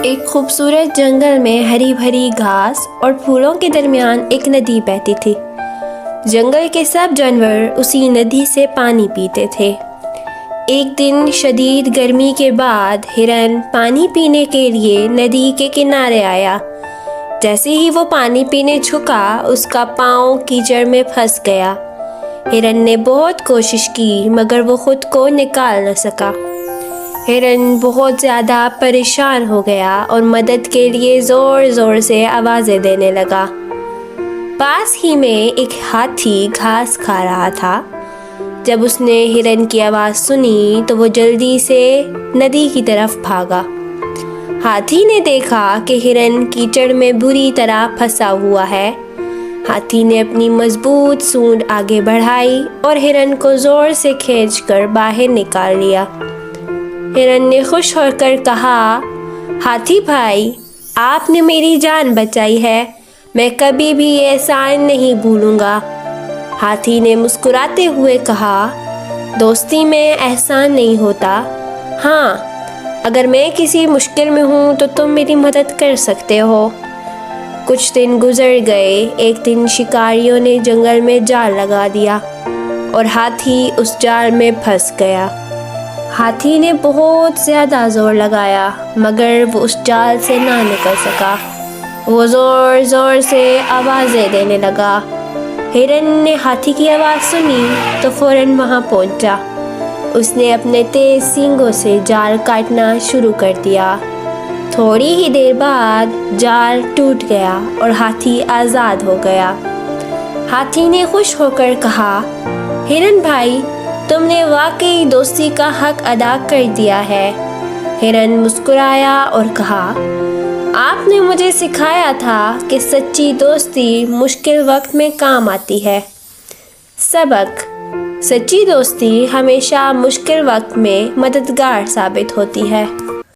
ایک خوبصورت جنگل میں ہری بھری گھاس اور پھولوں کے درمیان ایک ندی بہتی تھی۔ جنگل کے سب جانور اسی ندی سے پانی پیتے تھے۔ ایک دن شدید گرمی کے بعد ہرن پانی پینے کے لیے ندی کے کنارے آیا۔ جیسے ہی وہ پانی پینے جھکا، اس کا پاؤں کیچڑ میں پھنس گیا۔ ہرن نے بہت کوشش کی مگر وہ خود کو نکال نہ سکا۔ ہرن بہت زیادہ پریشان ہو گیا اور مدد کے لیے زور زور سے آوازیں دینے لگا۔ پاس ہی میں ایک ہاتھی گھاس کھا رہا تھا۔ جب اس نے ہرن کی آواز سنی تو وہ جلدی سے ندی کی طرف بھاگا۔ ہاتھی نے دیکھا کہ ہرن کیچڑ میں بری طرح پھنسا ہوا ہے۔ ہاتھی نے اپنی مضبوط سونڈ آگے بڑھائی اور ہرن کو زور سے کھینچ کر باہر نکال لیا۔ ہرن نے خوش ہو کر کہا، ہاتھی بھائی، آپ نے میری جان بچائی ہے، میں کبھی بھی یہ احسان نہیں بھولوں گا۔ ہاتھی نے مسکراتے ہوئے کہا، دوستی میں احسان نہیں ہوتا، ہاں اگر میں کسی مشکل میں ہوں تو تم میری مدد کر سکتے ہو۔ کچھ دن گزر گئے۔ ایک دن شکاریوں نے جنگل میں جال لگا دیا اور ہاتھی اس جال میں پھنس گیا۔ ہاتھی نے بہت زیادہ زور لگایا مگر وہ اس جال سے نہ نکل سکا۔ وہ زور زور سے آوازیں دینے لگا۔ ہرن نے ہاتھی کی آواز سنی تو فوراً وہاں پہنچا۔ اس نے اپنے تیز سینگوں سے جال کاٹنا شروع کر دیا۔ تھوڑی ہی دیر بعد جال ٹوٹ گیا اور ہاتھی آزاد ہو گیا۔ ہاتھی نے خوش ہو کر کہا، ہرن بھائی، تم نے واقعی دوستی کا حق ادا کر دیا ہے۔ ہرن مسکرایا اور کہا، آپ نے مجھے سکھایا تھا کہ سچی دوستی مشکل وقت میں کام آتی ہے۔ سبق: سچی دوستی ہمیشہ مشکل وقت میں مددگار ثابت ہوتی ہے۔